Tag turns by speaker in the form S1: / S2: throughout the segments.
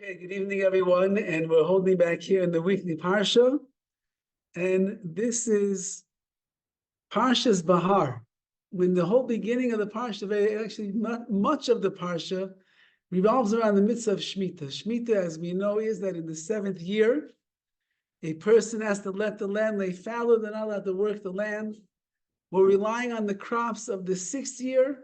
S1: Okay, good evening, everyone, and we're holding back here in the weekly Parsha, and this is PARSHAS BEHAR. When the whole beginning of the Parsha, actually not much of the Parsha, revolves around the mitzvah of Shemitah. Shemitah, as we know, is that in the 7th year, a person has to let the land lay fallow, they're not allowed to work the land. We're relying on the crops of the 6th year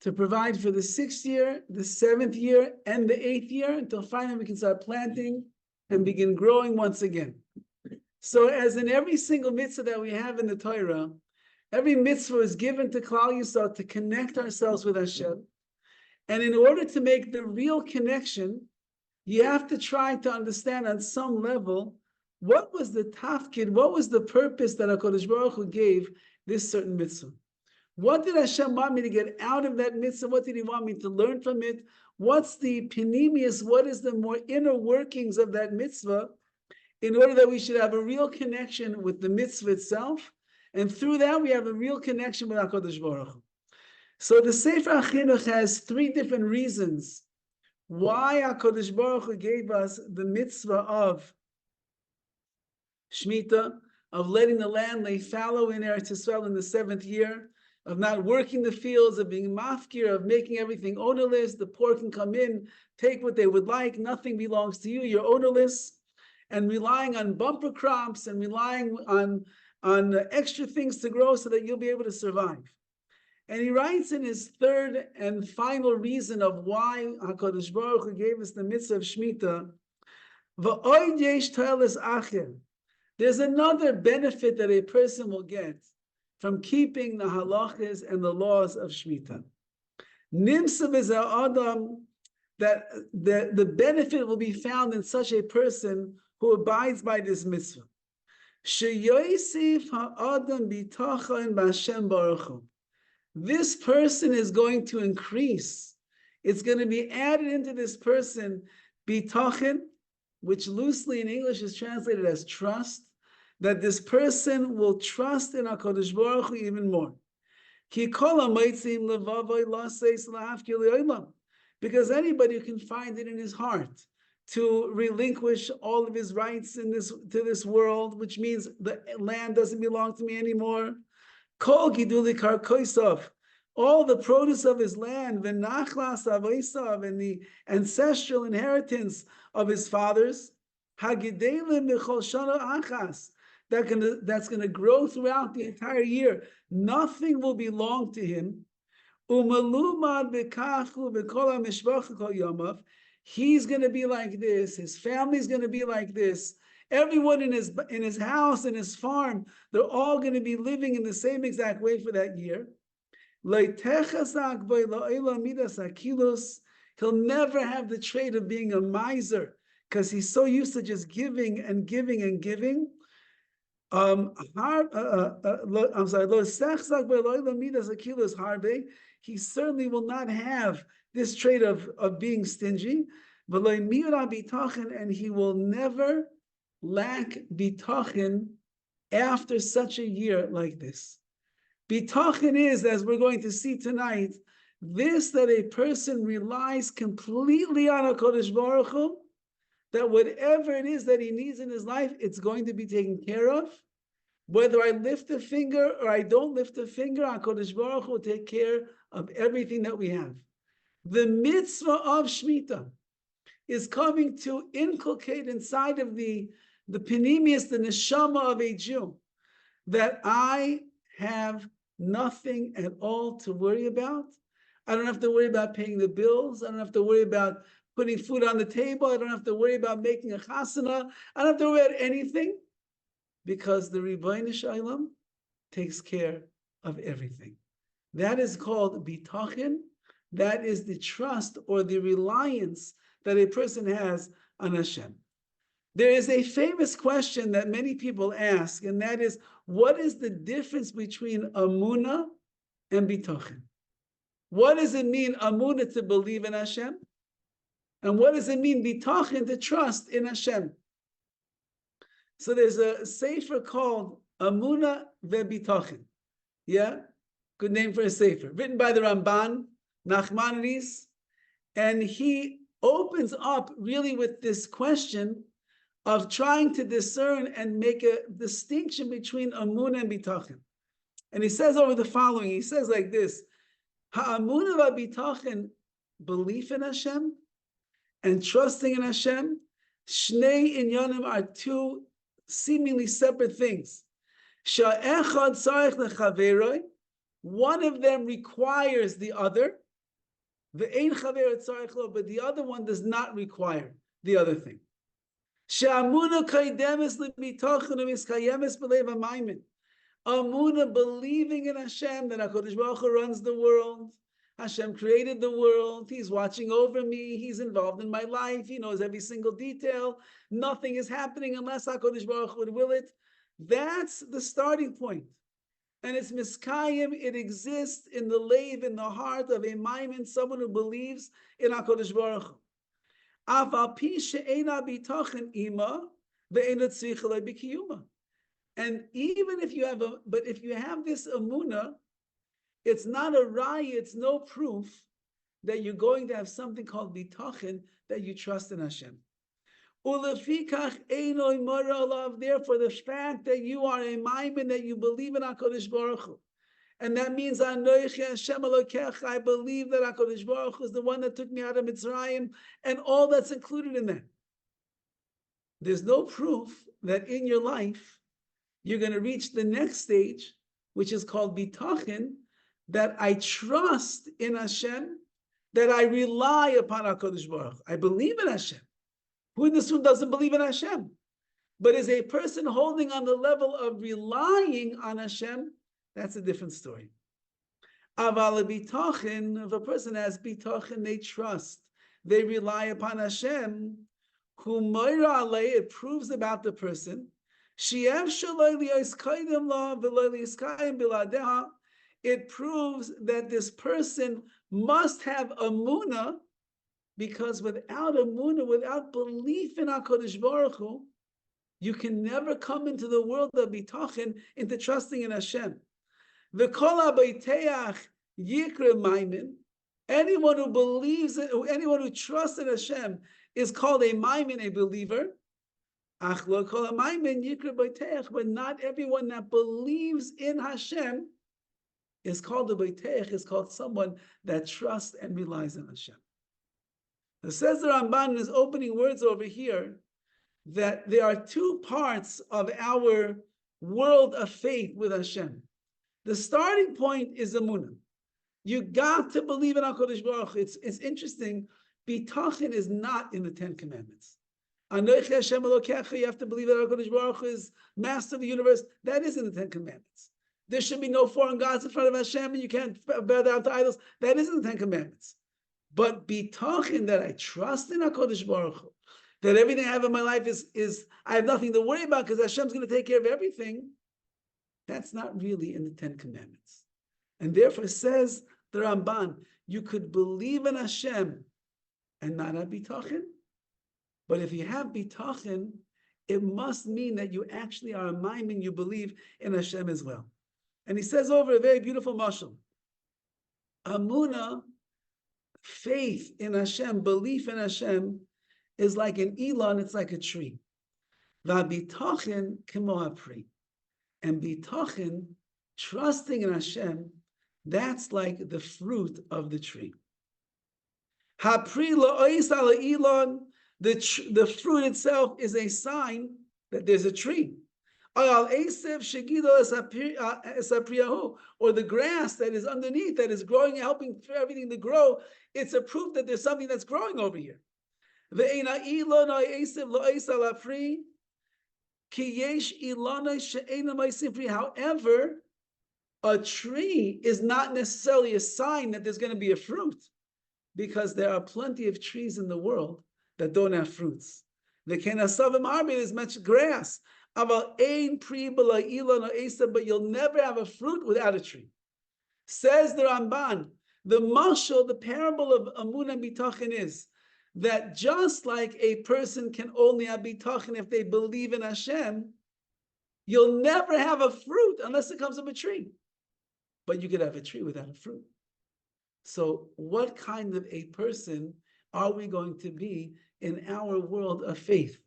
S1: to provide for the 6th year, the 7th year, and the 8th year, until finally we can start planting and begin growing once again. So as in every single mitzvah that we have in the Torah, every mitzvah is given to Klal Yisrael to connect ourselves with Hashem. And in order to make the real connection, you have to try to understand on some level, what was the tafkid, what was the purpose that HaKadosh Baruch Hu gave this certain mitzvah? What did Hashem want me to get out of that mitzvah? What did He want me to learn from it? What's the panemius? What is the more inner workings of that mitzvah in order that we should have a real connection with the mitzvah itself? And through that, we have a real connection with HaKadosh Baruch Hu. So the Sefer HaChinuch has 3 different reasons why HaKadosh Baruch Hu gave us the mitzvah of Shemitah, of letting the land lay fallow in Eretz Yisrael in the 7th year, of not working the fields, of being mafkir, of making everything ownerless. The poor can come in, take what they would like, nothing belongs to you, you're ownerless, and relying on bumper crops and relying on extra things to grow so that you'll be able to survive. And he writes in his 3rd and final reason of why HaKadosh Baruch Hu gave us the mitzvah of Shemitah, V'oid yesh to'eles acher. There's another benefit that a person will get from keeping the halachas and the laws of Shemitah. Nimsav is adam, that the benefit will be found in such a person who abides by this mitzvah. Sheyoisif ha'adam bitachon b'Hashem baruch hu. This person is going to increase. It's going to be added into this person bitachon, which loosely in English is translated as trust, that this person will trust in HaKadosh Baruch Hu even more. Because anybody can find it in his heart to relinquish all of his rights in to this world, which means the land doesn't belong to me anymore. All the produce of his land, and the ancestral inheritance of his fathers, that's going to grow throughout the entire year. Nothing will belong to him. He's going to be like this. His family's going to be like this. Everyone in his house, in his farm, they're all going to be living in the same exact way for that year. He'll never have the trait of being a miser because he's so used to just giving and giving and giving. I'm sorry. He certainly will not have this trait of being stingy, and he will never lack bitachon after such a year like this. Bitachon is, as we're going to see tonight, this that a person relies completely on HaKadosh Baruch Hu, that whatever it is that he needs in his life, it's going to be taken care of. Whether I lift a finger or I don't lift a finger, HaKadosh Baruch Hu will take care of everything that we have. The mitzvah of Shemitah is coming to inculcate inside of the panemius, the neshama of a Jew, that I have nothing at all to worry about. I don't have to worry about paying the bills. I don't have to worry about putting food on the table. I don't have to worry about making a chasana. I don't have to worry about anything, because the Ribono Shel Olam takes care of everything. That is called bitachon. That is the trust or the reliance that a person has on Hashem. There is a famous question that many people ask, and that is, what is the difference between amunah and bitachon? What does it mean, amunah, to believe in Hashem? And what does it mean, bitachon, to trust in Hashem? So there's a sefer called Amunah veBitachon. Yeah? Good name for a sefer. Written by the Ramban, Nachmanides. And he opens up really with this question of trying to discern and make a distinction between amun and bitachon. And he says over the following, he says like this, ha'amun v'bitachon, belief in Hashem and trusting in Hashem, shnei inyanim are two seemingly separate things. Sha'echad tzarich lechaveroi, one of them requires the other, ve'ein chaver tzarich lo, but the other one does not require the other thing. She'amuna kaidemes lebitachon u'miskayemes b'leiv hamaymin. Amuna, believing in Hashem, that HaKadosh Baruch Hu runs the world. Hashem created the world. He's watching over me. He's involved in my life. He knows every single detail. Nothing is happening unless HaKadosh Baruch Hu would will it. That's the starting point. And it's miskayim. It exists in the leiv, in the heart of a maimin, someone who believes in HaKadosh Baruch Hu. Aval pi she'ena bitachon ima ve'ena tzricha le'bikiyuma. And even if you have if you have this amuna, it's not a raya, it's no proof that you're going to have something called bitachon, that you trust in Hashem. Ulefikach eino imara alav, therefore the fact that you are a maimin, that you believe in HaKadosh Baruch Hu, and that means Anochi Hashem Elokecha, I believe that HaKadosh Baruch Hu is the one that took me out of Mitzrayim, and all that's included in that. There's no proof that in your life you're going to reach the next stage, which is called bitachon, that I trust in Hashem, that I rely upon HaKadosh Baruch Hu. I believe in Hashem. Who in this room doesn't believe in Hashem? But is a person holding on the level of relying on Hashem? That's a different story. Aval bitachon, if a person has bitachon, they trust, they rely upon Hashem. It proves about the person. It proves that this person must have amuna, because without amuna, without belief in HaKadosh Baruch Hu, you can never come into the world of bitachon, into trusting in Hashem. V'kol habayteach yikra maimin. Anyone who believes, anyone who trusts in Hashem is called a maimin, a believer. But not everyone that believes in Hashem is called a beiteach, is called someone that trusts and relies on Hashem. It says the Ramban in his opening words over here that there are two parts of our world of faith with Hashem. The starting point is emunah. You got to believe in HaKadosh Baruch Hu. It's interesting. Bitachon is not in the Ten Commandments. Anochi Hashem Elokecha, you have to believe that HaKadosh Baruch Hu is master of the universe. That is in the Ten Commandments. There should be no foreign gods in front of Hashem, and you can't bow down to idols. That is in the Ten Commandments. But bitachon, that I trust in HaKadosh Baruch Hu, that everything I have in my life is I have nothing to worry about because Hashem's going to take care of everything. That's not really in the Ten Commandments. And therefore says the Ramban, you could believe in Hashem and not have bitachon. But if you have bitachon, it must mean that you actually are a maimin, you believe in Hashem as well. And he says over a very beautiful mashal. Amuna, faith in Hashem, belief in Hashem, is like an elon, it's like a tree. V'bitachon kemo hapri. And bitachon, trusting in Hashem, that's like the fruit of the tree. Hapri la'ois ala elon, the fruit itself is a sign that there's a tree. Or the grass that is underneath, that is growing, helping for everything to grow, it's a proof that there's something that's growing over here. However, a tree is not necessarily a sign that there's going to be a fruit, because there are plenty of trees in the world that don't have fruits. The kenasavim army is much grass. But you'll never have a fruit without a tree. Says the Ramban, the mashal, the parable of Amunah and Bitachon is that just like a person can only have Bitachon if they believe in Hashem, you'll never have a fruit unless it comes from a tree. But you could have a tree without a fruit. So what kind of a person are we going to be in our world of faith?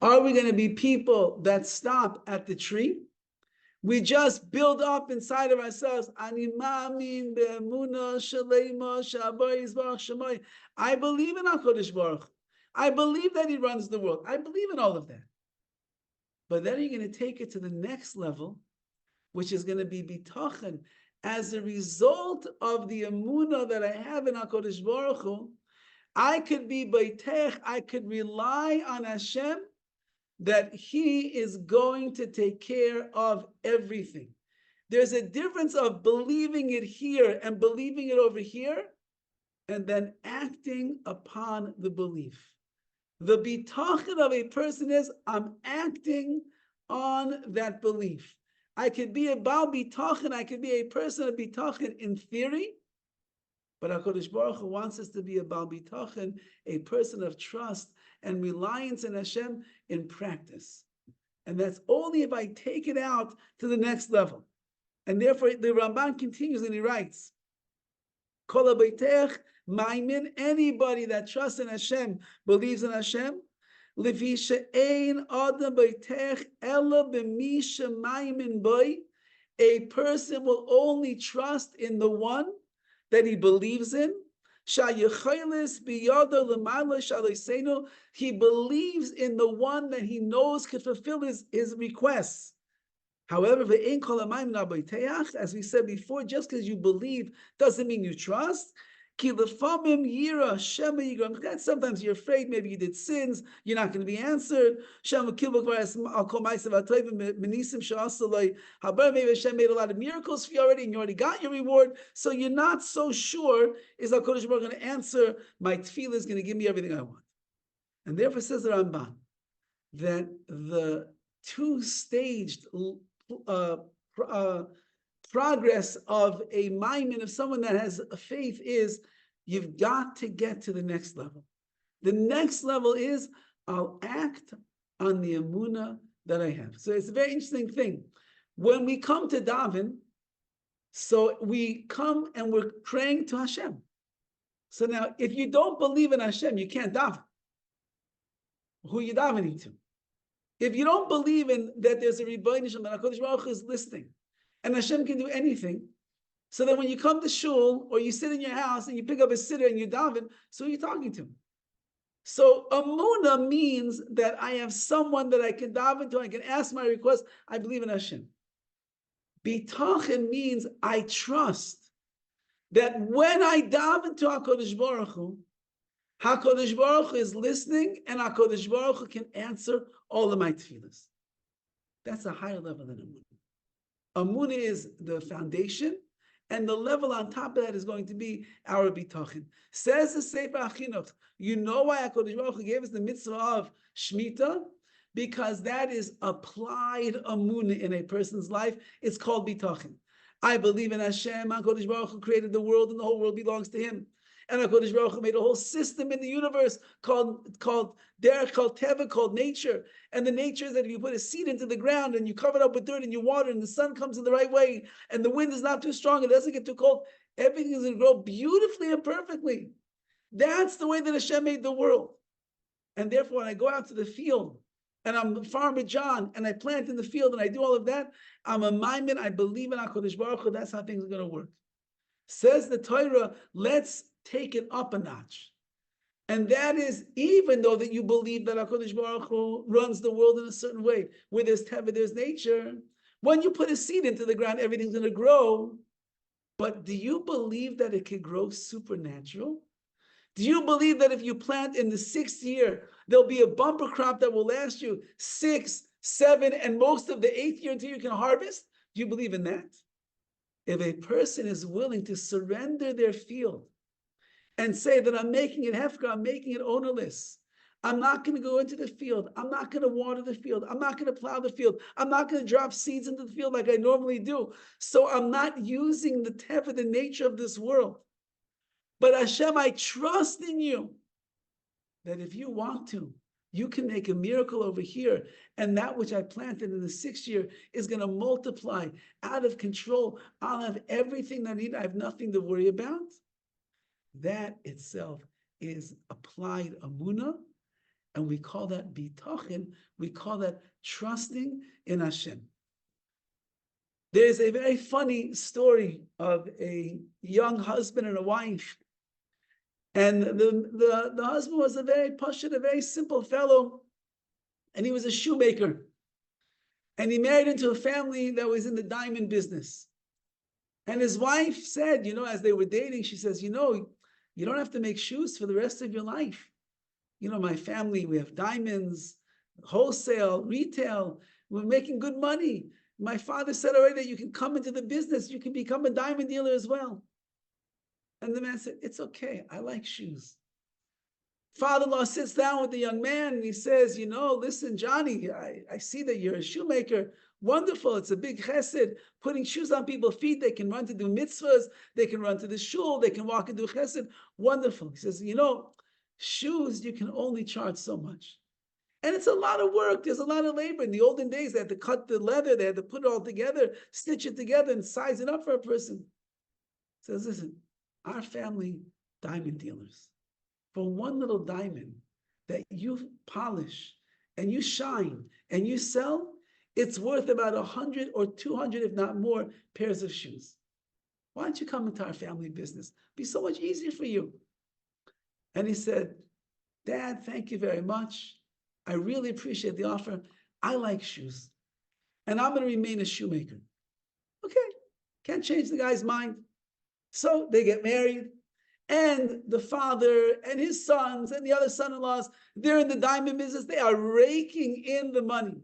S1: Are we going to be people that stop at the tree? We just build up inside of ourselves. I believe in HaKadosh Baruch Hu. I believe that He runs the world. I believe in all of that. But then you're going to take it to the next level, which is going to be bitachon. As a result of the emunah that I have in HaKadosh Baruch Hu, I could be baitech, I could rely on Hashem that He is going to take care of everything. There's a difference of believing it here and believing it over here, and then acting upon the belief. The bitachon of a person is, I'm acting on that belief. I could be a Baal bitachon, I could be a person of bitachon in theory, but HaKadosh Baruch Hu wants us to be a Baal bitachon, a person of trust and reliance in Hashem in practice. And that's only if I take it out to the next level. And therefore, the Ramban continues and he writes, Kol habeitech maimin, anybody that trusts in Hashem, believes in Hashem, lefi she'ein adam beitech ela b'mi she'maimin boi, a person will only trust in the one that he believes in. He believes in the one that he knows could fulfill his requests. However, as we said before, just because you believe doesn't mean you trust. Sometimes you're afraid, maybe you did sins, you're not going to be answered. Maybe Hashem made a lot of miracles for you already, and you already got your reward, so you're not so sure, is HaKadosh Baruch Hu going to answer, my tefillah is going to give me everything I want. And therefore says the Ramban, that the two-staged progress of a maimin, of someone that has a faith, is you've got to get to the next level. The next level is I'll act on the emunah that I have. So it's a very interesting thing. When we come to daven, so we come and we're praying to Hashem. So now, if you don't believe in Hashem, you can't daven. Who are you davening to? If you don't believe in that there's a Rebbeinu Shalom, that HaKadosh Baruch Hu is listening, and Hashem can do anything, so that when you come to shul or you sit in your house and you pick up a siddur and you daven, so you're talking to him. So Amunah means that I have someone that I can daven to, I can ask my request, I believe in Hashem. Bitachon means I trust that when I daven to HaKadosh Baruch Hu is listening, and HaKadosh Baruch Hu can answer all of my tefillahs. That's a higher level than Amunah. Amunah is the foundation, and the level on top of that is going to be our bitachon. Says the Sefer HaChinuch, you know why HaKadosh Baruch Hu gave us the mitzvah of Shemitah? Because that is applied Amunah in a person's life. It's called bitachon. I believe in Hashem. HaKadosh Baruch Hu created the world, and the whole world belongs to Him. And HaKadosh Baruch Hu made a whole system in the universe called derech, called teva, called nature. And the nature is that if you put a seed into the ground and you cover it up with dirt and you water and the sun comes in the right way and the wind is not too strong, it doesn't get too cold, everything is going to grow beautifully and perfectly. That's the way that Hashem made the world. And therefore, when I go out to the field and I'm farmer John and I plant in the field and I do all of that, I'm a maimin, I believe in HaKadosh Baruch Hu, that's how things are going to work. Says the Torah, let's take it up a notch. And that is, even though that you believe that HaKadosh Baruch Hu runs the world in a certain way, where there's teva, there's nature, when you put a seed into the ground, everything's going to grow. But do you believe that it can grow supernatural? Do you believe that if you plant in the 6th year, there'll be a bumper crop that will last you 6, 7, and most of the 8th year until you can harvest? Do you believe in that? If a person is willing to surrender their field and say that I'm making it hefker, I'm making it ownerless, I'm not going to go into the field, I'm not going to water the field, I'm not going to plow the field, I'm not going to drop seeds into the field like I normally do, so I'm not using the teva, the nature of this world. But Hashem, I trust in you that if you want to, you can make a miracle over here, and that which I planted in the 6th year is going to multiply out of control. I'll have everything that I need. I have nothing to worry about. That itself is applied amuna, and we call that bitachon. We call that trusting in Hashem. There's a very funny story of a young husband and a wife. And the husband was a very pashut, a very simple fellow, and he was a shoemaker. And he married into a family that was in the diamond business. And his wife said, as they were dating, she says, you don't have to make shoes for the rest of your life. My family, we have diamonds, wholesale, retail, we're making good money. My father said already that you can come into the business, you can become a diamond dealer as well. And the man said, it's okay, I like shoes. Father-in-law sits down with the young man and he says, listen, Johnny, I see that you're a shoemaker. Wonderful. It's a big chesed. Putting shoes on people's feet. They can run to do mitzvahs. They can run to the shul. They can walk and do chesed. Wonderful. He says, shoes, you can only charge so much. And it's a lot of work. There's a lot of labor. In the olden days, they had to cut the leather. They had to put it all together, stitch it together, and size it up for a person. He says, listen, our family, diamond dealers. For one little diamond that you polish and you shine and you sell, it's worth about 100 or 200, if not more, pairs of shoes. Why don't you come into our family business? It'd be so much easier for you. And he said, Dad, thank you very much. I really appreciate the offer. I like shoes. And I'm going to remain a shoemaker. Okay, can't change the guy's mind. So they get married. And the father and his sons and the other son-in-laws, they're in the diamond business. They are raking in the money.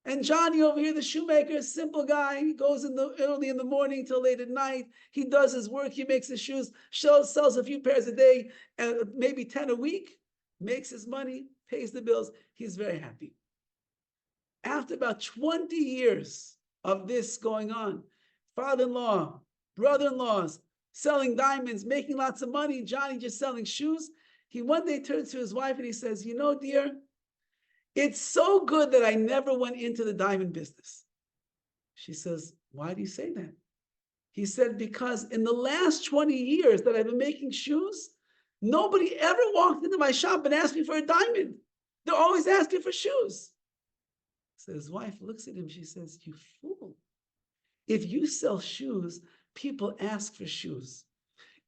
S1: And Johnny over here, the shoemaker, simple guy, he goes early in the morning till late at night. He does his work. He makes his shoes, sells a few pairs a day, maybe 10 a week, makes his money, pays the bills. He's very happy. After about 20 years of this going on, father-in-law, brother-in-laws, selling diamonds, making lots of money, Johnny just selling shoes. He one day turns to his wife and he says, dear, it's so good that I never went into the diamond business. She says, why do you say that? He said, because in the last 20 years that I've been making shoes, nobody ever walked into my shop and asked me for a diamond. They're always asking for shoes. So his wife looks at him, she says, you fool. If you sell shoes, people ask for shoes.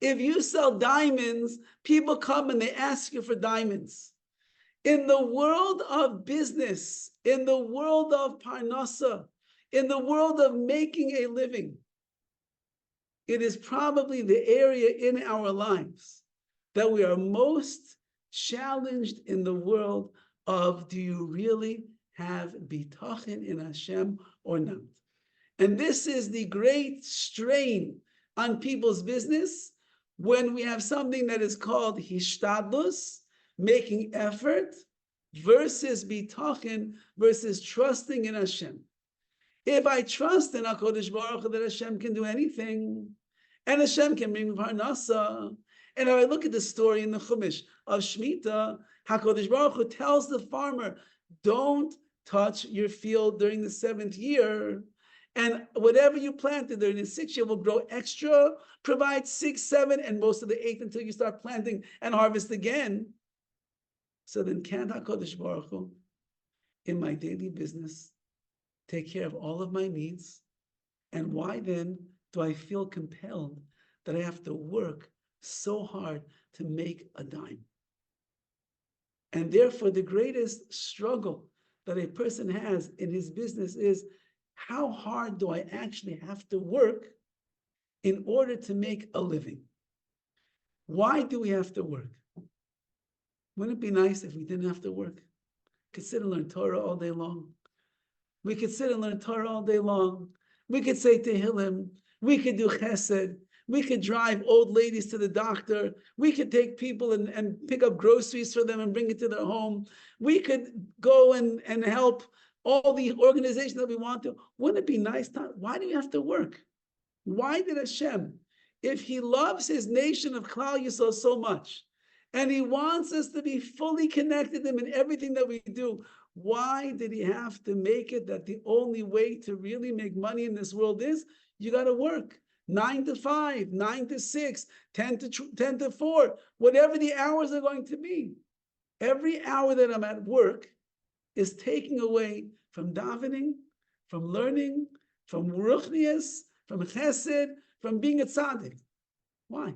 S1: If you sell diamonds, people come and they ask you for diamonds. In the world of business, in the world of parnasa, in the world of making a living, it is probably the area in our lives that we are most challenged in the world of, do you really have bitachon in Hashem or not? And this is the great strain on people's business when we have something that is called Hishtadlus, making effort, versus bitachon, versus trusting in Hashem. If I trust in HaKadosh Baruch Hu that Hashem can do anything, and Hashem can bring parnasa, and if I look at the story in the Chumash of Shemitah, HaKadosh Baruch Hu tells the farmer, don't touch your field during the 7th year, and whatever you planted during the 6th year will grow extra, provide 6, 7, and most of the 8th until you start planting and harvest again. So then can't HaKadosh Baruch Hu, in my daily business, take care of all of my needs? And why then do I feel compelled that I have to work so hard to make a dime? And therefore, the greatest struggle that a person has in his business is, how hard do I actually have to work in order to make a living? Why do we have to work? Wouldn't it be nice if we didn't have to work? We could sit and learn Torah all day long. We could sit and learn Torah all day long. We could say Tehillim. We could do chesed. We could drive old ladies to the doctor. We could take people and pick up groceries for them and bring it to their home. We could go and help all the organizations that we want to. Wouldn't it be nice? Why do we have to work? Why did Hashem, if he loves his nation of Klal Yisrael so much, and he wants us to be fully connected to him in everything that we do, why did he have to make it that the only way to really make money in this world is you got to work? 9 to 5, 9 to 6, 10 to 4, whatever the hours are going to be. Every hour that I'm at work is taking away from davening, from learning, from ruchnias, from chesed, from being a tzaddik. Why?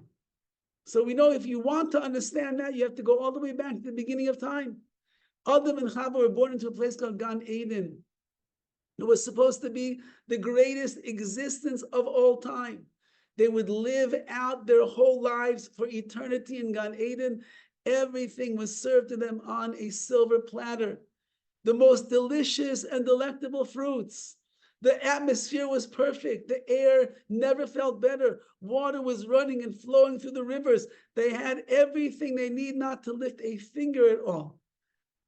S1: So we know if you want to understand that, you have to go all the way back to the beginning of time. Adam and Chava were born into a place called Gan Eden. It was supposed to be the greatest existence of all time. They would live out their whole lives for eternity in Gan Eden. Everything was served to them on a silver platter. The most delicious and delectable fruits. The atmosphere was perfect. The air never felt better. Water was running and flowing through the rivers. They had everything they need not to lift a finger at all.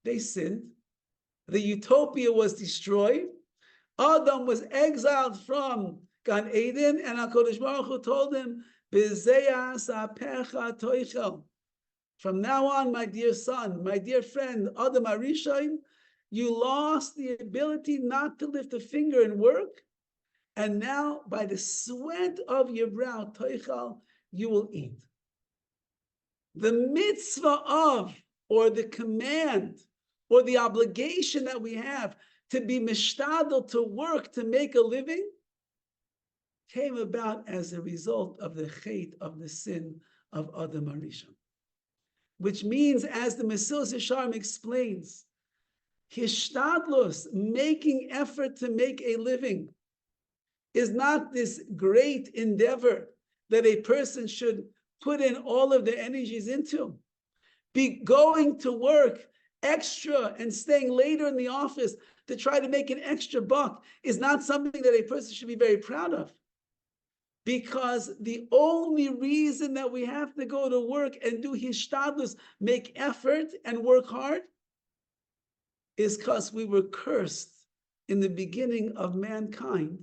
S1: They sinned. The utopia was destroyed. Adam was exiled from Gan Eden, and HaKadosh Baruch Hu told him, from now on, my dear son, my dear friend, Adam Arishain, you lost the ability not to lift a finger and work, and now by the sweat of your brow, toichal, you will eat. The mitzvah of, or the command, or the obligation that we have to be mishtadl, to work, to make a living, came about as a result of the chait, of the sin of Adam Arishon. Which means, as the Mesilas Yesharim explains, Hishtadlus, making effort to make a living, is not this great endeavor that a person should put in all of their energies into. Be going to work extra and staying later in the office to try to make an extra buck is not something that a person should be very proud of. Because the only reason that we have to go to work and do hishtadlus, make effort and work hard, is because we were cursed in the beginning of mankind,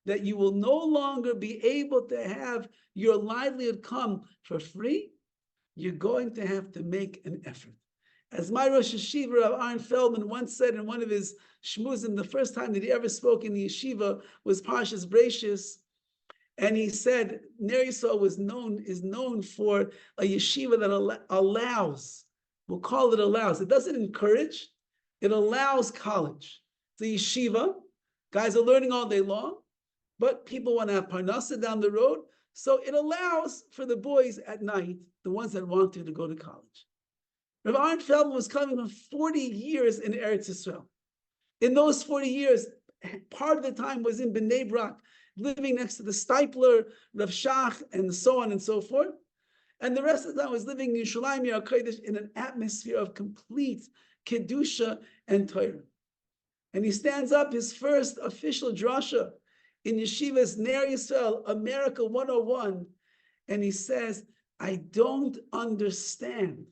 S1: that you will no longer be able to have your livelihood come for free. You're going to have to make an effort. As my Rosh Yeshiva, Rav Aaron Feldman, once said in one of his shmuzim, the first time that he ever spoke in the yeshiva was PARSHAS Breishis, and he said Ner Yisrael is known for a yeshiva that allows, we'll call it allows. It doesn't encourage, it allows college. It's a yeshiva, guys are learning all day long, but people want to have parnasa down the road, so it allows for the boys at night, the ones that want to go to college. Rav Aaron Feldman was coming from 40 years in Eretz Yisrael. In those 40 years, part of the time was in Bnei Brak, living next to the Stipler, Rav Shach, and so on and so forth. And the rest of the time was living in Yerushalayim Yer HaKodesh in an atmosphere of complete Kedusha and Torah. And he stands up his first official drasha in Yeshiva's Ner Yisrael, America 101, and he says, I don't understand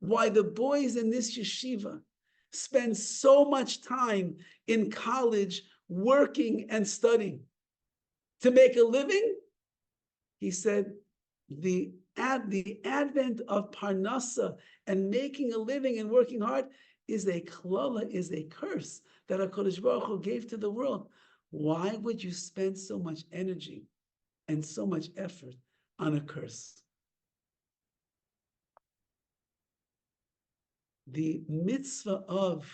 S1: why the boys in this yeshiva spend so much time in college working and studying to make a living. He said, the advent of parnasa and making a living and working hard is a klala, is a curse that HaKadosh Baruch Hu gave to the world. Why would you spend so much energy and so much effort on a curse? The mitzvah of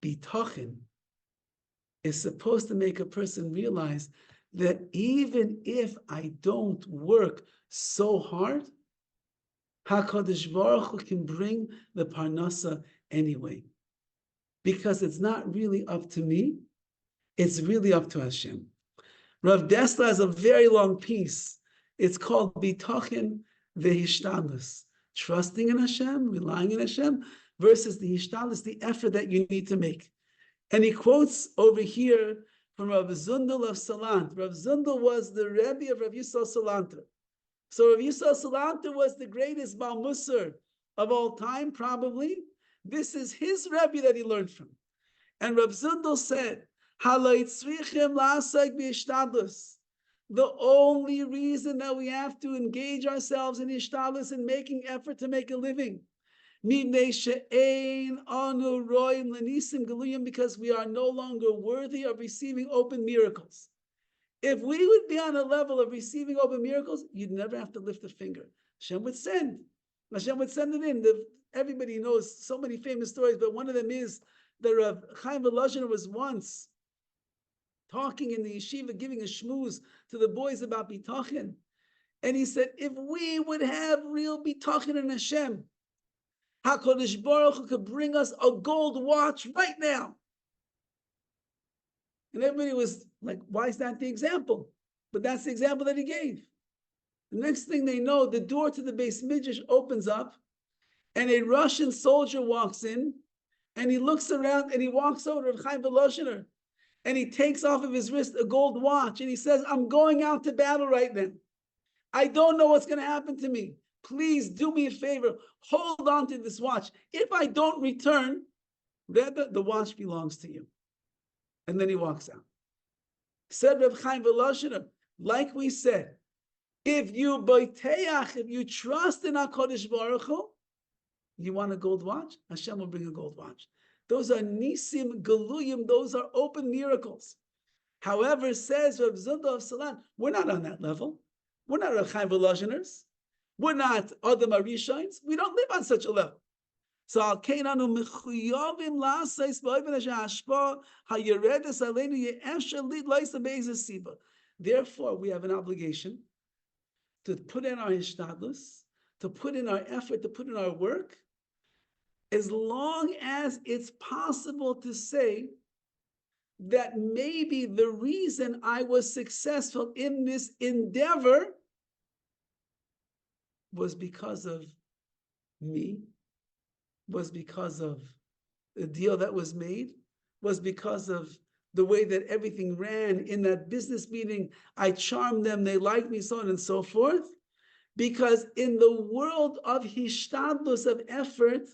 S1: Bitachon is supposed to make a person realize that even if I don't work so hard, HaKadosh Baruch Hu can bring the parnasa anyway. Because it's not really up to me, it's really up to Hashem. Rav Dessler has a very long piece. It's called Bitachon veHishtadlus. Trusting in Hashem, relying on Hashem, versus the Hishtadlus, the effort that you need to make. And he quotes over here from Rav Zundel of Salant. Rav Zundel was the Rebbe of Rav Yisrael Salanter. So Rav Yisrael Salanter was the greatest Baal Musar of all time, probably. This is his Rebbe that he learned from. And Rav Zundel said, the only reason that we have to engage ourselves in Hishtadlus and making effort to make a living, because we are no longer worthy of receiving open miracles. If we would be on a level of receiving open miracles, you'd never have to lift a finger. Hashem would send. Hashem would send it in. Everybody knows so many famous stories, but one of them is that Rav Chaim Volozhiner was once talking in the yeshiva, giving a shmooze to the boys about Bitachon. And he said, if we would have real Bitachon in Hashem, HaKadosh Baruch Hu could bring us a gold watch right now. And everybody was like, why is that the example? But that's the example that he gave. The next thing they know, the door to the Beis Midrash opens up, and a Russian soldier walks in, and he looks around, and he walks over to Rav Chaim Volozhiner, and he takes off of his wrist a gold watch, and he says, I'm going out to battle right now. I don't know what's going to happen to me. Please do me a favor. Hold on to this watch. If I don't return, the watch belongs to you. And then he walks out. Said Reb Chaim Volozhiner, like we said, if you boiteach, if you trust in HaKadosh Baruch Hu, you want a gold watch? Hashem will bring a gold watch. Those are nisim galuyim, those are open miracles. However, says Reb Zunda of Salan, we're not on that level. We're not Reb Chaim Volozhiners. We're not Adam Arishons. We don't live on such a level. So al keinanu mechuyavim la'asais ba'oven hashpa hayeredes aleinu ye'efshar lid la'isa be'ezeh siba. Therefore, we have an obligation to put in our Hishtadlus, to put in our effort, to put in our work, as long as it's possible to say that maybe the reason I was successful in this endeavor was because of me, was because of the deal that was made, was because of the way that everything ran in that business meeting. I charmed them, they liked me, so on and so forth. Because in the world of Hishtadlus, of effort,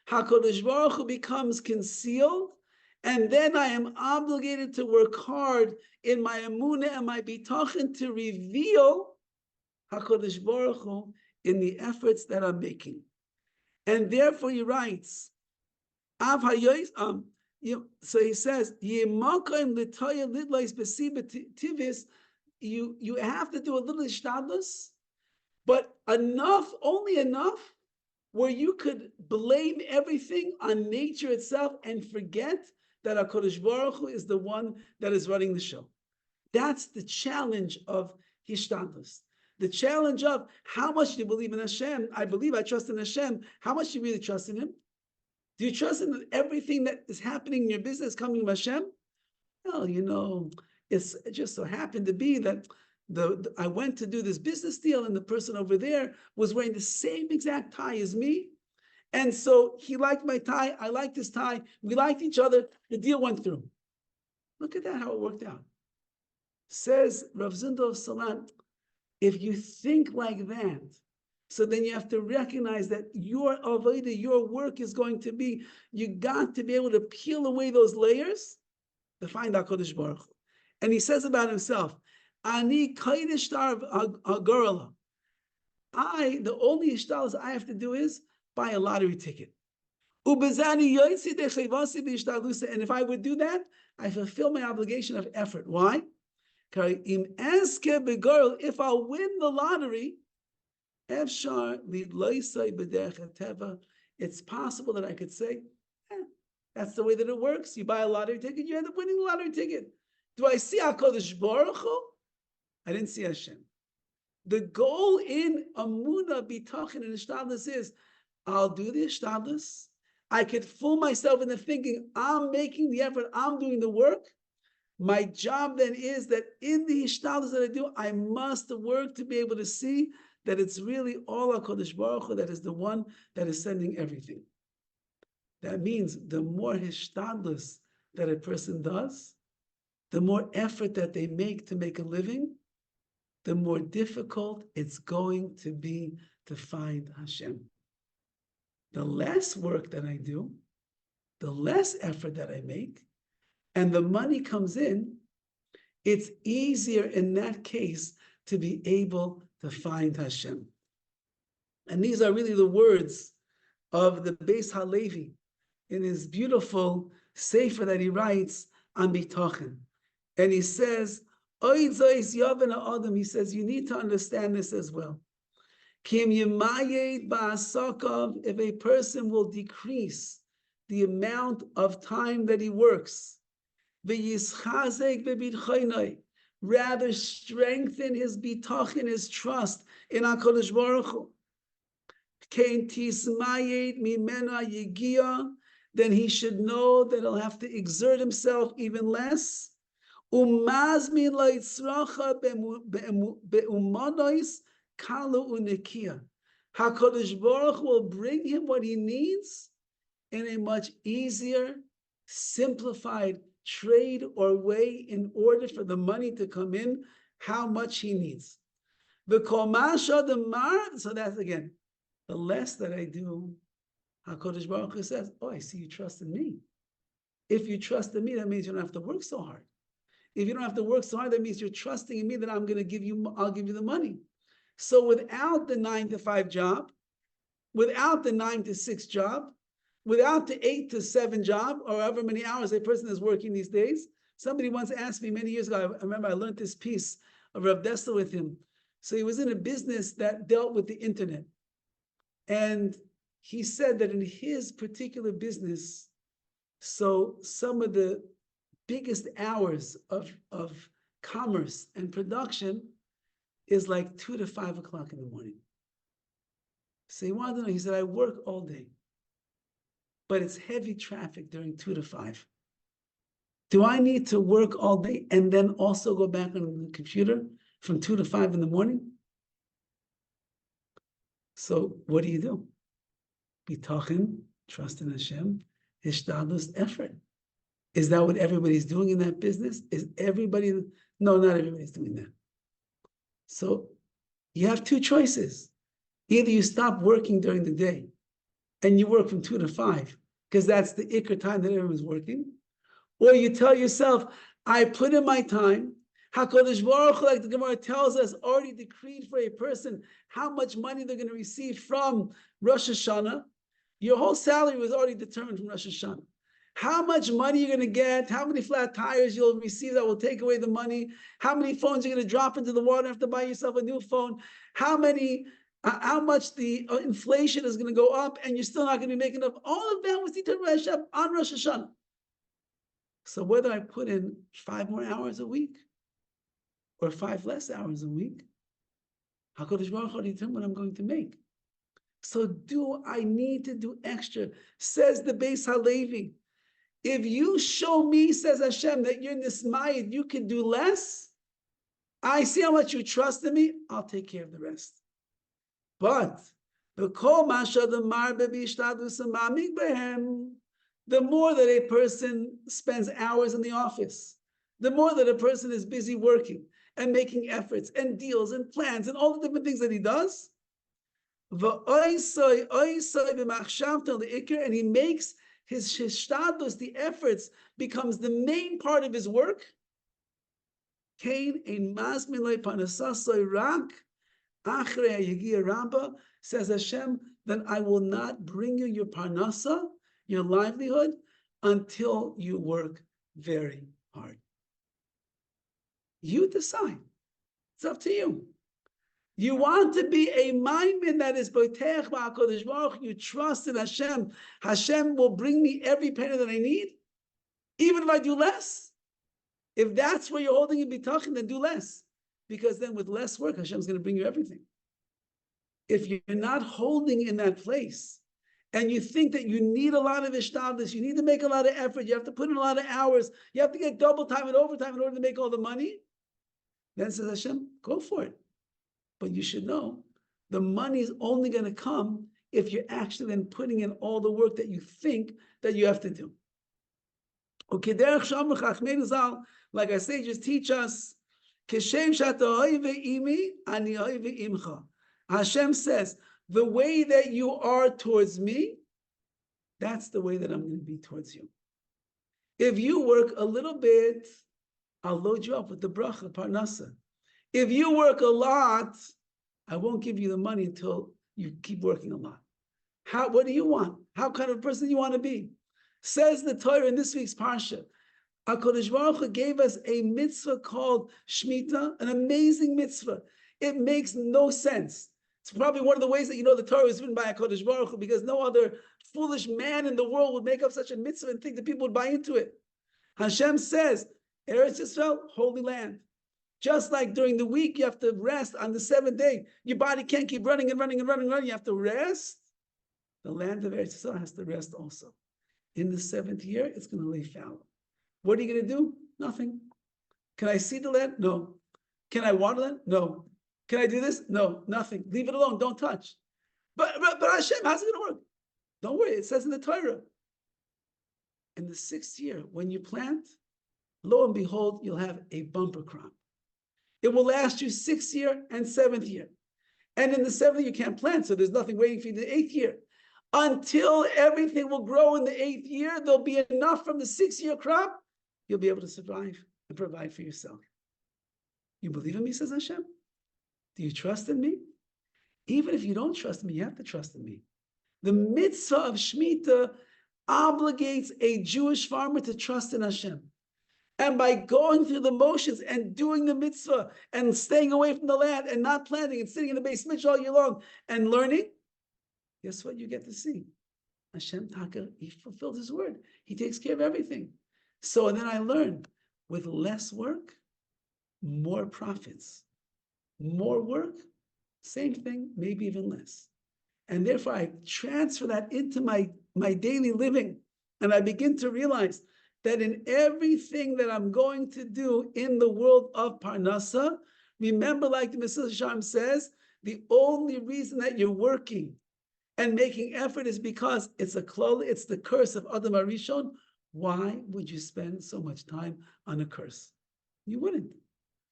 S1: HaKadosh Baruch Hu becomes concealed, and then I am obligated to work hard in my emunah and my bitachon to reveal HaKadosh Baruch Hu in the efforts that I'm making. And therefore he writes, so he says, you have to do a little Hishtadlus, but enough, only enough, where you could blame everything on nature itself and forget that HaKadosh Baruch Hu is the one that is running the show. That's the challenge of Hishtadlus. The challenge of how much do you believe in Hashem? I believe, I trust in Hashem. How much do you really trust in Him? Do you trust in that everything that is happening in your business coming from Hashem? Well, it just so happened to be that I went to do this business deal, and the person over there was wearing the same exact tie as me. And so he liked my tie, I liked his tie, we liked each other, the deal went through. Look at that, how it worked out. Says Rav Zunda of Salan, if you think like that, so then you have to recognize that your avodah, your work is going to be, you got to be able to peel away those layers to find HaKadosh Baruch Hu. And he says about himself, Ani kaidish tar hagorala. The only hishtadlus I have to do is buy a lottery ticket. And if I would do that, I fulfill my obligation of effort. Why? If I'll win the lottery, it's possible that I could say, that's the way that it works. You buy a lottery ticket, you end up winning the lottery ticket. Do I see HaKadosh Baruch Hu? I didn't see Hashem. The goal in Amunah, Bitachon, and Hishtadlus is, I'll do the Hishtadlus. I could fool myself into thinking I'm making the effort, I'm doing the work. My job then is that in the Hishtadlus that I do, I must work to be able to see that it's really all HaKadosh Baruch Hu that is the one that is sending everything. That means the more Hishtadlus that a person does, the more effort that they make to make a living, the more difficult it's going to be to find Hashem. The less work that I do, the less effort that I make, and the money comes in, it's easier in that case to be able to find Hashem. And these are really the words of the Beis Halevi in his beautiful sefer that he writes on Bitachon. And he says, He says you need to understand this as well. If a person will decrease the amount of time that he works, rather strengthen his bitachon, his trust in HaKadosh Baruch Hu, then he should know that he'll have to exert himself even less. HaKadosh Baruch Hu will bring him what he needs in a much easier, simplified trade or way in order for the money to come in how much he needs. So that's again, the less that I do, HaKadosh Baruch Hu says, oh, I see you trust in me. If you trust in me, that means you don't have to work so hard. If you don't have to work so hard, that means you're trusting in me that I'll give you the money. So without the 9-to-5 job, without the 9-to-6 job, without the 8-to-7 job, or however many hours a person is working these days. Somebody once asked me many years ago, I remember I learned this piece of Rav Dessler with him. So he was in a business that dealt with the internet. And he said that in his particular business, so some of the biggest hours of commerce and production is like 2 to 5 o'clock in the morning. So he wanted to know, he said, I work all day, but it's heavy traffic during 2 to 5. Do I need to work all day and then also go back on the computer from 2 to 5 in the morning? So what do? Bitachon, trust in Hashem, Hishtadlus, effort. Is that what everybody's doing in that business? Is everybody? No, not everybody's doing that. So you have two choices. Either you stop working during the day and you work from 2 to 5, because that's the ikr time that everyone's working, or you tell yourself, I put in my time. HaKadosh Baruch Hu, like the Gemara tells us, already decreed for a person how much money they're going to receive from Rosh Hashanah. Your whole salary was already determined from Rosh Hashanah. How much money you're going to get, how many flat tires you'll receive that will take away the money, how many phones you're going to drop into the water, have to buy yourself a new phone, how much the inflation is going to go up, and you're still not going to be making enough. All of that was determined on Rosh Hashanah. So whether I put in 5 more hours a week or 5 less hours a week, HaKadosh Baruch Hu determines what I'm going to make. So do I need to do extra? Says the Beis HaLevi. If you show me, says Hashem, that you're nismayid, you can do less, I see how much you trust in me, I'll take care of the rest. But the more that a person spends hours in the office, the more that a person is busy working and making efforts and deals and plans and all the different things that he does, and he makes his hishtadlus, the efforts, becomes the main part of his work. Says Hashem, then I will not bring you your parnasa, your livelihood, until you work very hard. You decide. It's up to you. You want to be a mindman that is boteach ba'HaKadosh Baruch Hu. You trust in Hashem. Hashem will bring me every penny that I need, even if I do less. If that's where you're holding in bitachon, then do less, because then with less work, Hashem's going to bring you everything. If you're not holding in that place, and you think that you need a lot of hishtadlus, you need to make a lot of effort, you have to put in a lot of hours, you have to get double time and overtime in order to make all the money, then says Hashem, go for it. But you should know, the money is only going to come if you're actually then putting in all the work that you think that you have to do. Okay, like I say, just teach us. Hashem says, the way that you are towards me, that's the way that I'm going to be towards you. If you work a little bit, I'll load you up with the bracha, parnasa. If you work a lot, I won't give you the money until you keep working a lot. What do you want? How kind of person do you want to be? Says the Torah in this week's Parsha, HaKadosh Baruch Hu gave us a mitzvah called Shemitah, an amazing mitzvah. It makes no sense. It's probably one of the ways that the Torah was written by HaKadosh Baruch Hu, because no other foolish man in the world would make up such a mitzvah and think that people would buy into it. Hashem says, Eretz Yisrael, holy land. Just like during the week, you have to rest on the seventh day. Your body can't keep running and running and running and running. You have to rest. The land of Eretz Yisrael has to rest also. In the seventh year, it's going to lay fallow. What are you going to do? Nothing. Can I see the land? No. Can I water land? No. Can I do this? No. Nothing. Leave it alone. Don't touch. But Hashem, how's it going to work? Don't worry. It says in the Torah. In the sixth year, when you plant, lo and behold, you'll have a bumper crop. It will last you 6th year and 7th year. And in the 7th year, you can't plant, so there's nothing waiting for you in the 8th year. Until everything will grow in the 8th year, there'll be enough from the 6th year crop, you'll be able to survive and provide for yourself. You believe in me, says Hashem? Do you trust in me? Even if you don't trust in me, you have to trust in me. The mitzvah of Shemitah obligates a Jewish farmer to trust in Hashem. And by going through the motions and doing the mitzvah and staying away from the land and not planting and sitting in the base mitzvah all year long and learning, guess what you get to see? Hashem Taka, he fulfilled his word. He takes care of everything. So then I learned, with less work, more profits. More work, same thing, maybe even less. And therefore I transfer that into my daily living. And I begin to realize that in everything that I'm going to do in the world of Parnasa, remember, like the Mesilas Yesharim says, the only reason that you're working and making effort is because it's the curse of Adam HaRishon. Why would you spend so much time on a curse? You wouldn't.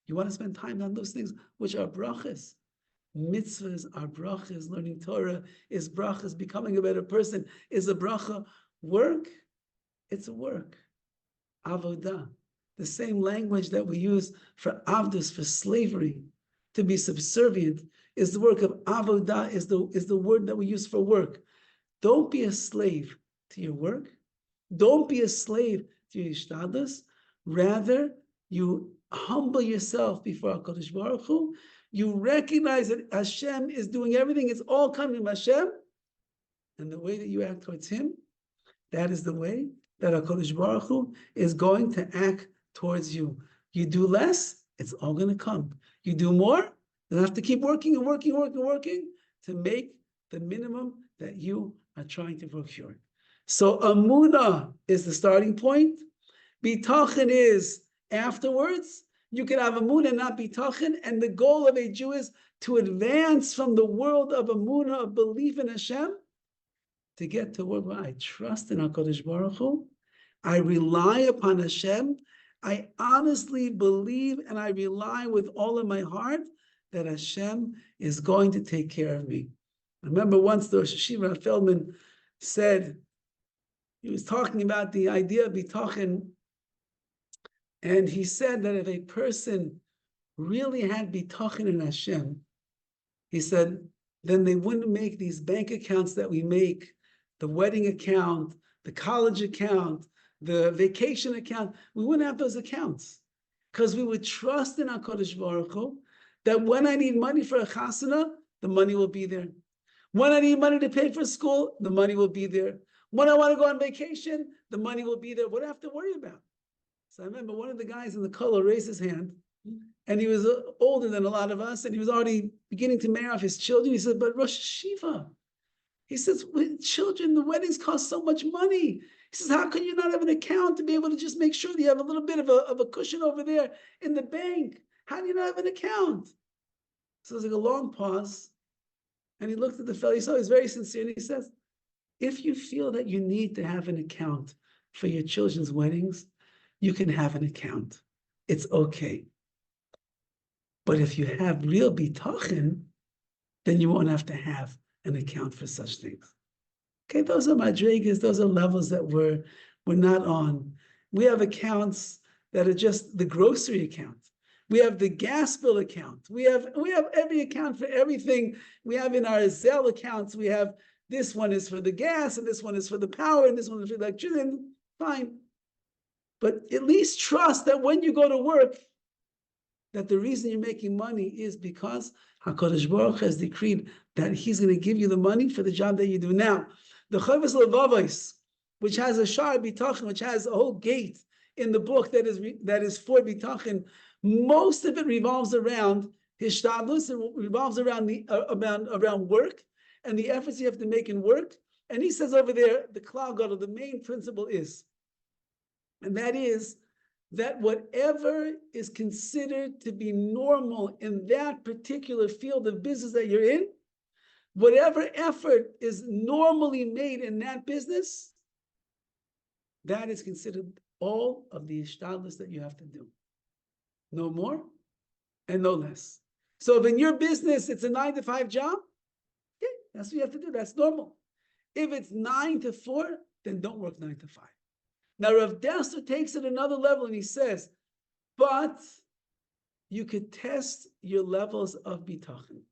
S1: You want to spend time on those things which are brachas. Mitzvahs are brachas. Learning Torah is brachas. Becoming a better person is a bracha. Work, it's a work. Avodah, the same language that we use for avdus, for slavery, to be subservient, is the work of avodah, is the word that we use for work. Don't be a slave to your work. Don't be a slave to your Hishtadlus. Rather, you humble yourself before HaKadosh Baruch Hu. You recognize that Hashem is doing everything. It's all coming from Hashem. And the way that you act towards Him, that is the way that HaKadosh Baruch Hu is going to act towards you. You do less, it's all going to come. You do more, you have to keep working and working to make the minimum that you are trying to procure. So Amunah is the starting point. Bitachon is afterwards. You can have Amunah and not Bitachon, and the goal of a Jew is to advance from the world of Amunah, of belief in Hashem, to get to a world where I trust in HaKadosh Baruch Hu, I rely upon Hashem, I honestly believe and I rely with all of my heart that Hashem is going to take care of me. I remember once the Rosh Hashiva Feldman said, he was talking about the idea of Bitachon, and he said that if a person really had Bitachon in Hashem, he said, then they wouldn't make these bank accounts that we make, the wedding account, the college account, the vacation account. We wouldn't have those accounts because we would trust in HaKadosh Baruch Hu that when I need money for a chasana, the money will be there. When I need money to pay for school, the money will be there. When I want to go on vacation, the money will be there. What do I have to worry about? So I remember one of the guys in the color raised his hand, and he was older than a lot of us, and he was already beginning to marry off his children. He said, but Rosh Hashiva, he says, with children, the weddings cost so much money. He says, how can you not have an account to be able to just make sure that you have a little bit of a cushion over there in the bank? How do you not have an account? So there's like a long pause, and he looked at the fellow. He saw he was very sincere, and he says, if you feel that you need to have an account for your children's weddings, you can have an account. It's okay. But if you have real bitachon, then you won't have to have an account for such things. Okay, those are madrigas, those are levels that we're not on. We have accounts that are just the grocery account. We have the gas bill account. We have every account for everything. We have in our Zelle accounts, we have this one is for the gas, and this one is for the power, and this one is for electricity. Fine. but at least trust that when you go to work, that the reason you're making money is because HaKadosh Baruch has decreed that He's going to give you the money for the job that you do. Now, the Chovos Levavos, which has a Shar Bitachon, which has a whole gate in the book that is for Bitachon, most of it revolves around Hishtadlus. It revolves around around work and the efforts you have to make in work. And he says over there, the Klal Gadol, the main principle is, and that is that whatever is considered to be normal in that particular field of business that you're in, whatever effort is normally made in that business, that is considered all of the Hishtadlus that you have to do. No more and no less. So if in your business it's a 9 to 5 job, okay, that's what you have to do. That's normal. If it's 9 to 4, then don't work 9 to 5. Now, Rav Dessler takes it another level and he says, but you could test your levels of bitachon.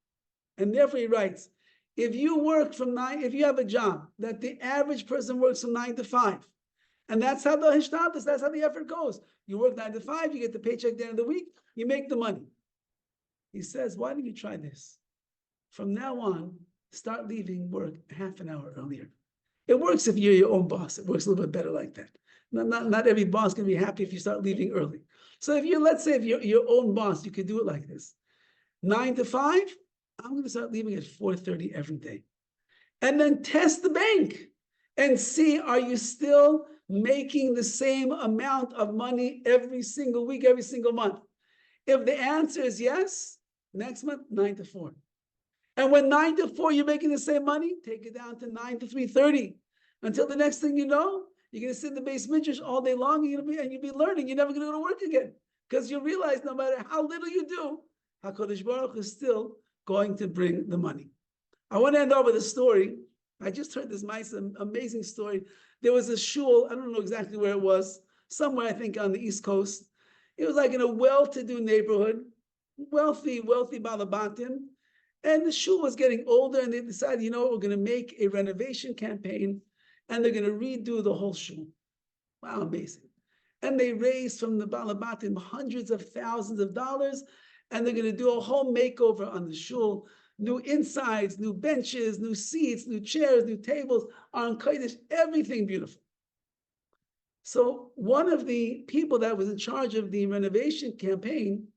S1: And therefore he writes, if you have a job that the average person works from 9 to 5, and that's how the Hishtadlus, that's how the effort goes. You work 9 to 5, you get the paycheck at the end of the week, you make the money. He says, why don't you try this? From now on, start leaving work half an hour earlier. It works if you're your own boss. It works a little bit better like that. Not every boss can be happy if you start leaving early. So let's say if you're your own boss, you could do it like this. 9 to 5, I'm going to start leaving at 4:30 every day. And then test the bank and see, are you still making the same amount of money every single week, every single month? If the answer is yes, next month, 9 to 4. And when 9 to 4, you're making the same money, take it down to 9 to 3:30. Until the next thing you know, you're going to sit in the base midrash all day long and you'll be learning. You're never going to go to work again. Because you realize no matter how little you do, HaKadosh Baruch is still going to bring the money. I want to end off with a story. I just heard this nice, amazing story. There was a shul, I don't know exactly where it was, somewhere I think on the East Coast. It was like in a well-to-do neighborhood, wealthy balabatim. And the shul was getting older and they decided, we're going to make a renovation campaign and they're going to redo the whole shul. Wow, amazing. And they raised from the balabatim hundreds of thousands of dollars and they're going to do a whole makeover on the shul. New insides, new benches, new seats, new chairs, new tables, on Kodesh, everything beautiful. So one of the people that was in charge of the renovation campaign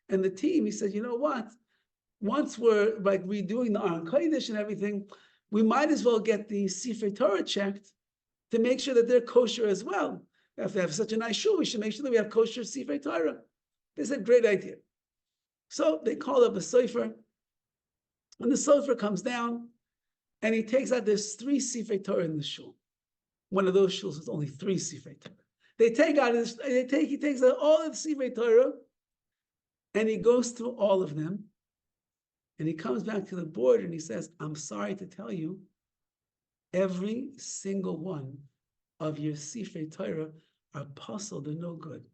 S1: and the team, he said, you know what? Once we're like redoing the Aron Kodesh and everything, we might as well get the Sifrei Torah checked to make sure that they're kosher as well. If they have such a nice shul, we should make sure that we have kosher Sifrei Torah. They said, great idea. So they called up a sofer, and the sofer comes down, and he takes out, there's 3 Sifrei Torah in the shul. One of those shuls is only 3 Sifrei Torah. He takes out all of the Sifrei Torah, and he goes through all of them, and he comes back to the board and he says, I'm sorry to tell you, every single one of your Sifrei Torah are puzzled, they're no good.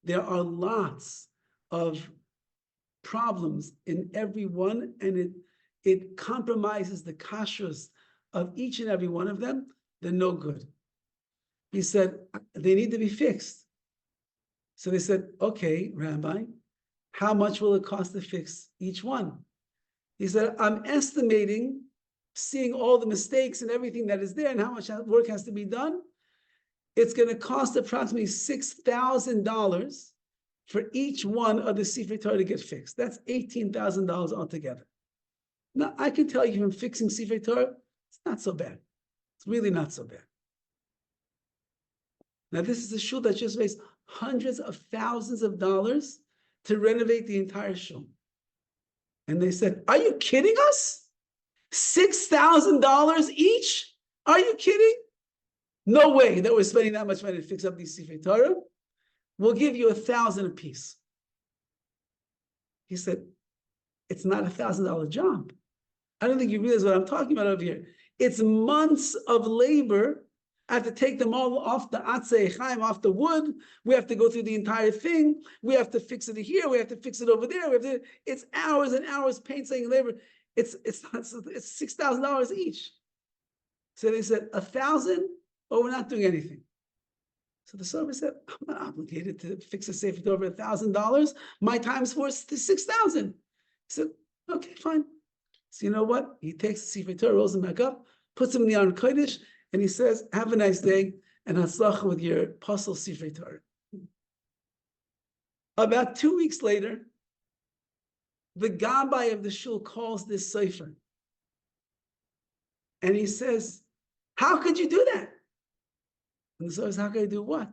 S1: There are lots of problems in every one, and it compromises the kashrus of each and every one of them. They're no good. He said, they need to be fixed. So they said, okay, Rabbi, how much will it cost to fix each one? He said, I'm estimating, seeing all the mistakes and everything that is there and how much work has to be done, it's going to cost approximately $6,000 for each one of the Sifrei Torah to get fixed. That's $18,000 altogether. Now, I can tell you from fixing Sifrei Torah, it's not so bad. It's really not so bad. Now, this is a shul that just raised hundreds of thousands of dollars to renovate the entire shul. And they said, are you kidding us? $6,000 each? Are you kidding? No way that we're spending that much money to fix up these Sifrei Torah. We'll give you $1,000 apiece. He said, it's not $1,000 job. I don't think you realize what I'm talking about over here. It's months of labor. I have to take them all off the atzei chaim, off the wood. We have to go through the entire thing. We have to fix it here. We have to fix it over there. It's hours and hours painstaking labor. It's $6,000 each. So they said, $1,000, or we're not doing anything. So the server said, I'm not obligated to fix a Sefer Torah for $1,000. My times for is 6,000. He said, okay, fine. So you know what? He takes the Sefer Torah, rolls him back up, puts him in the Aron Kodesh, and he says, have a nice day, and hatzlacha with your puzzle Sefer Torah. About 2 weeks later, the Gabbai of the shul calls this Sefer. And he says, how could you do that? And the Sefer says, how could I do what?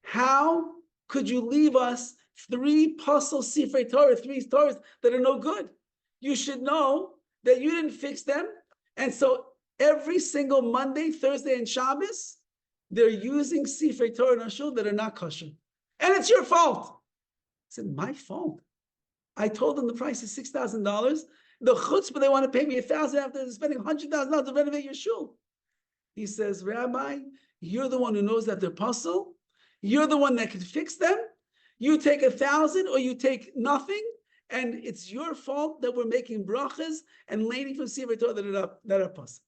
S1: How could you leave us 3 puzzle Sefer Torah, 3 Torahs that are no good? You should know that you didn't fix them. And so every single Monday, Thursday, and Shabbos, they're using Sefer Torah in our shul that are not kosher. And it's your fault. I said, my fault? I told them the price is $6,000. The chutzpah, they want to pay me $1,000 after spending $100,000 to renovate your shul. He says, Rabbi, you're the one who knows that they're puzzle. You're the one that can fix them. You take 1,000 or you take nothing. And it's your fault that we're making brachas and leaning from Sefer Torah that are puzzle.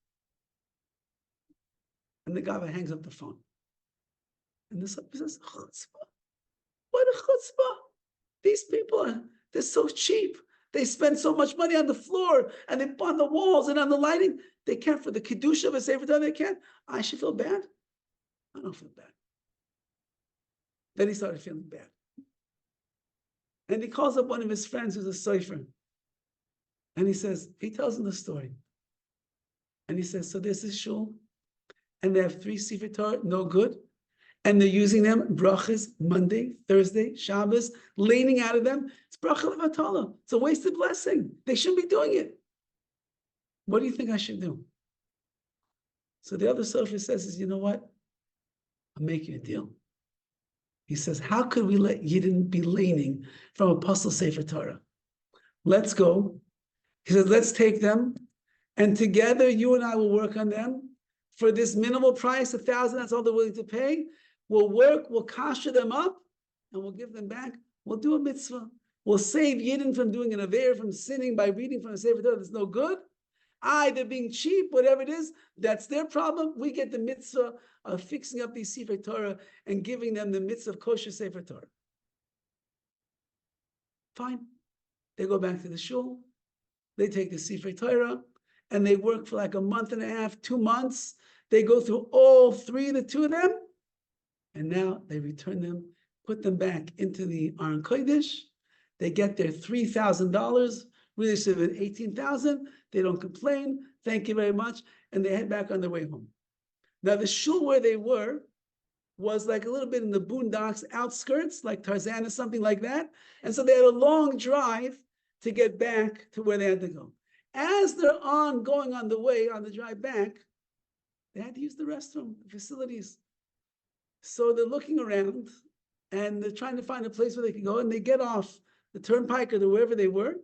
S1: And the guy hangs up the phone. And the Sabbath says, chutzpah. What a chutzpah. These people they're so cheap. They spend so much money on the floor and they on the walls and on the lighting. They can't, for the kedusha of a Sefer Torah, they can't. I should feel bad. I don't feel bad. Then he started feeling bad. And he calls up one of his friends who's a sofer. And he tells him the story. And he says, so there's this shul, and they have 3 Sefer Torah, no good. And they're using them, brachas, Monday, Thursday, Shabbos, leaning out of them. It's bracha levatala. It's a wasted blessing. They shouldn't be doing it. What do you think I should do? So the other sofer says, you know what? I'll make you a deal. He says, how could we let Yidden be leaning from Apostle Sefer Torah? Let's go. He says, let's take them, and together you and I will work on them for this minimal price, 1,000, that's all they're willing to pay. We'll work, we'll kasher them up, and we'll give them back. We'll do a mitzvah. We'll save Yidden from doing an aver, from sinning by reading from a Sefer Torah that's no good. They're being cheap, whatever it is, that's their problem. We get the mitzvah of fixing up these Sefer Torah and giving them the mitzvah of kosher Sefer Torah. Fine. They go back to the shul. They take the Sefer Torah, and they work for like a month and a half, 2 months. They go through all 3, the 2 of them, and now they return them, put them back into the Aron Kodesh. They get their $3,000. Really should have been $18,000. They don't complain. Thank you very much. And they head back on their way home. Now, the shul where they were was like a little bit in the boondocks, outskirts, like Tarzan or something like that. And so they had a long drive to get back to where they had to go. As they're going on the way, on the drive back, they had to use the restroom, the facilities. So they're looking around and they're trying to find a place where they can go, and they get off the turnpike or wherever they were.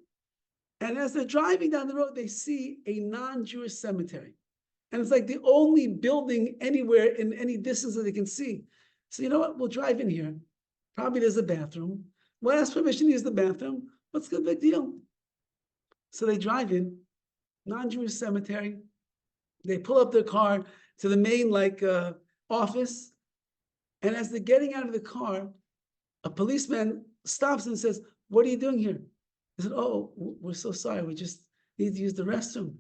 S1: And as they're driving down the road, they see a non-Jewish cemetery. And it's like the only building anywhere in any distance that they can see. So you know what? We'll drive in here. Probably there's a bathroom. We'll ask permission to use the bathroom. What's the big deal? So they drive in, non-Jewish cemetery. They pull up their car to the main office. And as they're getting out of the car, a policeman stops and says, what are you doing here? They said, oh, we're so sorry. We just need to use the restroom.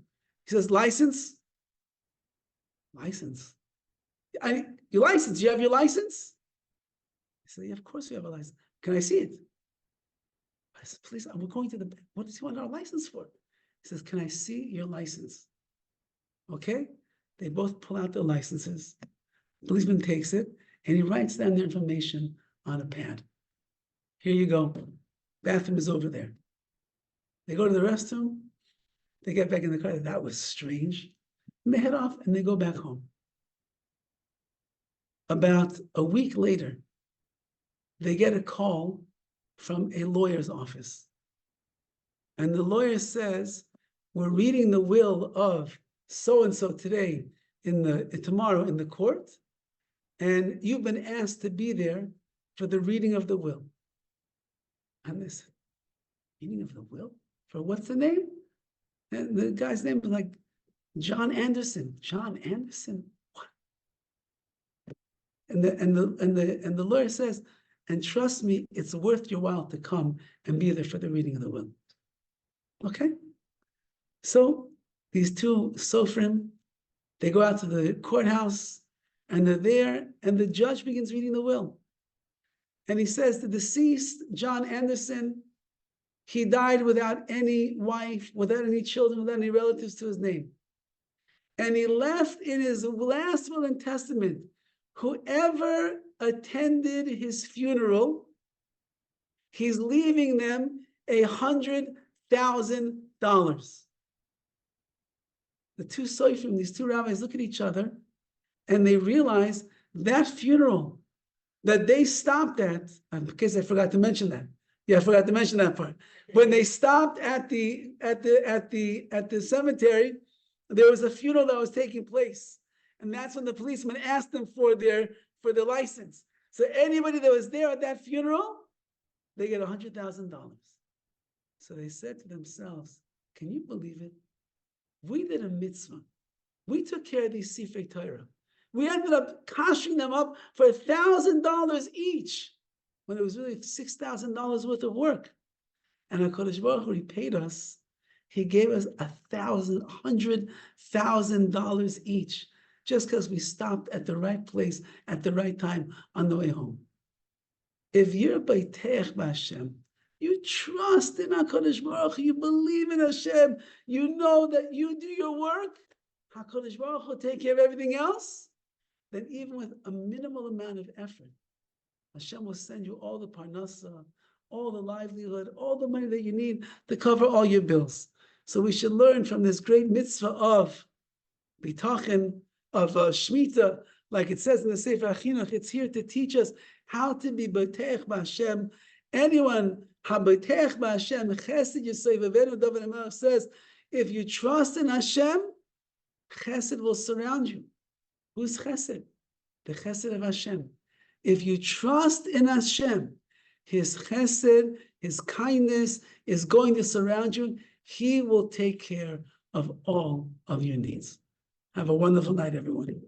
S1: He says, license? License? Your license? You have your license? He said, yeah, of course we have a license. Can I see it? I said, please, we're going to the, what does he want our license for? He says, can I see your license? Okay. They both pull out their licenses. The policeman takes it and he writes down their information on a pad. Here you go. Bathroom is over there. They go to the restroom. They get back in the car. That was strange. And they head off and they go back home. About a week later, they get a call from a lawyer's office. And the lawyer says, we're reading the will of so-and-so today tomorrow in the court. And you've been asked to be there for the reading of the will. And they said, reading of the will? For what's the name? And the guy's name was like John Anderson. John Anderson? What? the lawyer says, and trust me, it's worth your while to come and be there for the reading of the will. Okay? So these two Sofrim, they go out to the courthouse and they're there, and the judge begins reading the will. And he says the deceased, John Anderson, he died without any wife, without any children, without any relatives to his name. And he left in his last will and testament, whoever attended his funeral, he's leaving them $100,000. The two Soifim, these two rabbis, look at each other and they realize that funeral that they stopped at, in case I forgot to mention that. Yeah, I forgot to mention that part. When they stopped at the cemetery, there was a funeral that was taking place. And that's when the policeman asked them for their license. So anybody that was there at that funeral, they get $100,000. So they said to themselves, can you believe it? We did a mitzvah. We took care of these Sifrei Torah. We ended up kashing them up for $1,000 each, when it was really $6,000 worth of work. And HaKadosh Baruch Hu, he paid us. He gave us $100,000 each, just because we stopped at the right place at the right time on the way home. If you're Beitech B'Hashem, you trust in HaKadosh Baruch Hu, you believe in Hashem, you know that you do your work, HaKadosh Baruch Hu will take care of everything else, then even with a minimal amount of effort, Hashem will send you all the parnasa, all the livelihood, all the money that you need to cover all your bills. So we should learn from this great mitzvah of Bitachon, of Shemitah, like it says in the Sefer HaChinuch. It's here to teach us how to be B'teich B'Hashem. Anyone, HaB'teich B'Hashem, Chesed Yosef Avenu, Dovid HaMelech says, if you trust in Hashem, Chesed will surround you. Who's Chesed? The Chesed of Hashem. If you trust in Hashem, His Chesed, His kindness is going to surround you. He will take care of all of your needs. Have a wonderful night, everyone.